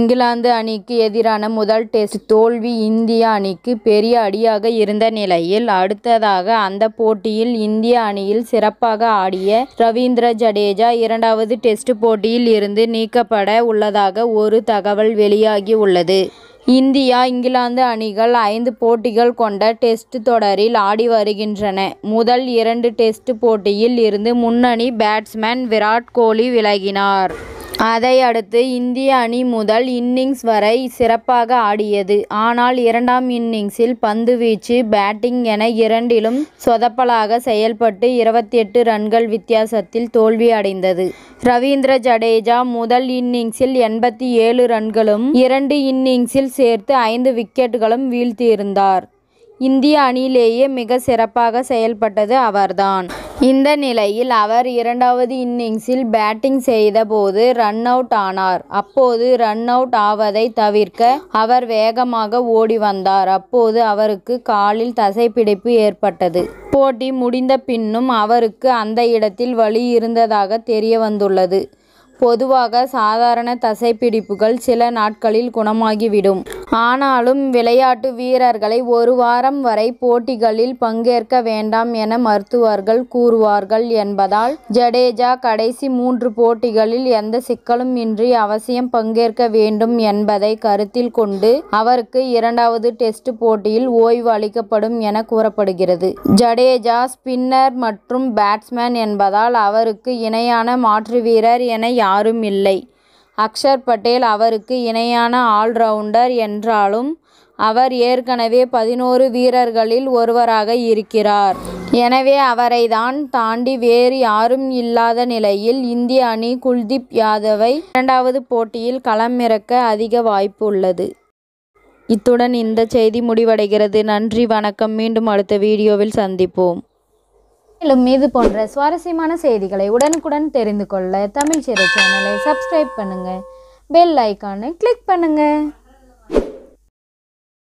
இங்கிலாந்து அணிக்கு எதிரான முதல் டெஸ்ட் தோல்வி இந்திய அணிக்கு பெரிய அடியாக இருந்த நிலையில், அடுத்ததாக அந்த போட்டியில் இந்திய அணியில் சிறப்பாக ஆடிய ரவீந்திர ஜடேஜா இரண்டாவது டெஸ்ட் போட்டியில் இருந்து நீக்கப்பட உள்ளதாக ஒரு தகவல் வெளியாகி உள்ளது. இந்தியா, இங்கிலாந்து அணிகள் 5 போட்டிகள் கொண்ட டெஸ்ட் தொடரில் ஆடி வருகின்றன. முதல் 2 டெஸ்ட் போட்டியில் இருந்து முன்னணி பேட்ஸ்மேன் விராட் கோலி விலகினார். அதையடுத்து இந்திய அணி முதல் இன்னிங்ஸ் வரை சிறப்பாக ஆடியது. ஆனால் இரண்டாம் இன்னிங்ஸில் பந்துவீச்சு, பேட்டிங் என இரண்டிலும் சொதப்பலாக செயல்பட்டு 28 ரன்கள் வித்தியாசத்தில் தோல்வி அடைந்தது. ரவீந்திர ஜடேஜா முதல் இன்னிங்ஸில் 87 ரன்களும், 2 இன்னிங்ஸில் சேர்த்து 5 விக்கெட்டுகளும் வீழ்த்தியிருந்தார். இந்திய அணியிலேயே மிக சிறப்பாக செயல்பட்டது அவர்தான். இந்த நிலையில் அவர் இரண்டாவது இன்னிங்ஸில் பேட்டிங் செய்த போது ரன் அவுட் ஆனார். அப்போது ரன் அவுட் ஆவதை தவிர்க்க அவர் வேகமாக ஓடி வந்தார். அப்போது அவருக்கு காலில் தசைப்பிடிப்பு ஏற்பட்டது. போட்டி முடிந்த பின்னும் அவருக்கு அந்த இடத்தில் வலி இருந்ததாக தெரிய வந்துள்ளது. பொதுவாக சாதாரண தசைப்பிடிப்புகள் சில நாட்களில் குணமாகிவிடும். ஆனாலும் விளையாட்டு வீரர்களை 1 வாரம் வரை போட்டிகளில் பங்கேற்க வேண்டாம் என மருத்துவர்கள் கூறுவார்கள் என்பதால், ஜடேஜா கடைசி 3 போட்டிகளில் எந்த சிக்கலும் இன்றி அவசியம் பங்கேற்க வேண்டும் என்பதை கருத்தில் கொண்டு அவருக்கு இரண்டாவது டெஸ்ட் போட்டியில் ஓய்வு அளிக்கப்படும் என கூறப்படுகிறது. ஜடேஜா ஸ்பின்னர் மற்றும் பேட்ஸ்மேன் என்பதால் அவருக்கு இணையான மாற்று வீரர் என யாரும் இல்லை. அக்ஷர் பட்டேல் அவருக்கு இணையான ஆல்ரவுண்டர் என்றாலும் அவர் ஏற்கனவே 11 வீரர்களில் ஒருவராக இருக்கிறார். எனவே அவரை தான் தாண்டி வேறு யாரும் இல்லாத நிலையில் இந்திய அணி குல்தீப் யாதவை இரண்டாவது போட்டியில் களமிறக்க அதிக வாய்ப்பு உள்ளது. இத்துடன் இந்த செய்தி முடிவடைகிறது. நன்றி, வணக்கம். மீண்டும் அடுத்த வீடியோவில் சந்திப்போம். மேலும் இது போன்ற சுவாரஸ்யமான செய்திகளை உடனுக்குடன் தெரிந்து கொள்ள தமிழ் சிறை சேனலை சப்ஸ்கிரைப் பண்ணுங்க. பெல் ஐகானை கிளிக் பண்ணுங்க.